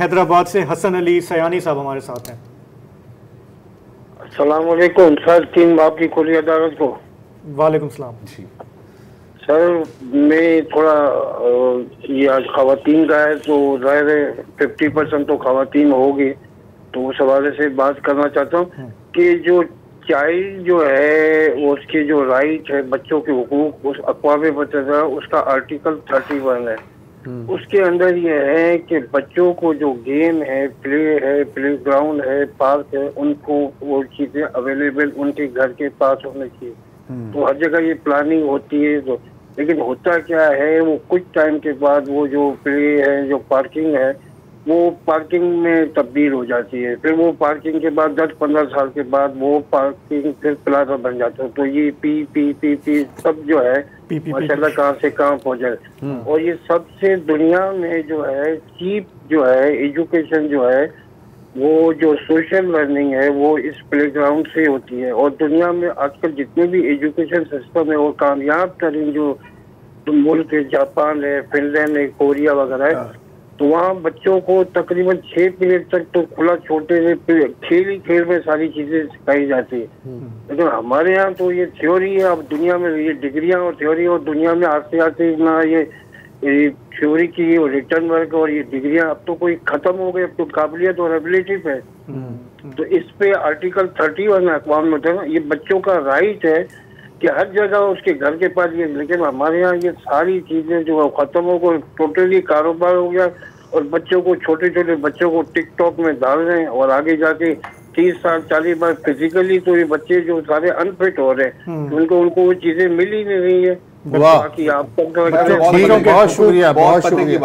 हैदराबाद से हसन अली सयानी साहब हमारे साथ हैं। अस्सलाम वालेकुम सर, टीम आपकी खुली अदालत को। वालेकुम सलाम जी। सर मैं थोड़ा ये आज खवातीन का है तो ज़ाहिर है 50% तो खवातीन होगी, तो उस हवाले से बात करना चाहता हूँ कि जो चाइल्ड जो है उसके जो राइट है, बच्चों के हुकूक, उस अक़वाम मुत्तहिदा उसका आर्टिकल 31 है। उसके अंदर ये है कि बच्चों को जो गेम है, प्ले ग्राउंड है, पार्क है, उनको वो चीज़ें अवेलेबल उनके घर के पास होने चाहिए। तो हर जगह ये प्लानिंग होती है तो, लेकिन होता क्या है वो कुछ टाइम के बाद वो जो प्ले है, जो पार्किंग है, वो पार्किंग में तब्दील हो जाती है। फिर वो पार्किंग के बाद 10-15 साल के बाद वो पार्किंग फिर प्लाजा बन जाता है। तो ये पी सब जो है माशाल्लाह कहाँ से कहाँ पहुँच जाए। और ये सबसे दुनिया में जो है चीप जो है एजुकेशन जो है, वो जो सोशल लर्निंग है वो इस प्लेग्राउंड से होती है। और दुनिया में आजकल जितने भी एजुकेशन सिस्टम है वो कामयाब तरीन जो मुल्क है, जापान है, फिनलैंड है, कोरिया वगैरह है, तो वहाँ बच्चों को तकरीबन 6 पीरियड तक तो खुला छोटे से खेल ही खेल में सारी चीजें सिखाई जाती है। लेकिन हमारे यहाँ तो ये थ्योरी है, अब दुनिया में ये डिग्रियां और थ्योरी, और दुनिया में आते आते ना ये थ्योरी की और रिटर्न वर्क और ये डिग्रियां अब तो कोई खत्म हो गई। अब तो काबिलियत और एबिलिटी है। तो इस पे आर्टिकल 31 है अक़वाम मुत्तहिदा, ये बच्चों का राइट है कि हर जगह उसके घर के पास ये। लेकिन हमारे यहाँ ये सारी चीजें जो खत्म हो गई, टोटली कारोबार हो गया और बच्चों को, छोटे छोटे बच्चों को टिकटॉक में डाल रहे हैं और आगे जाके 30 साल 40 बार फिजिकली तो ये बच्चे जो सारे अनफिट हो रहे हैं, उनको वो चीजें मिल ही नहीं रही है। बाकी आप बहुत शुक्रिया, बहुत शुक्रिया।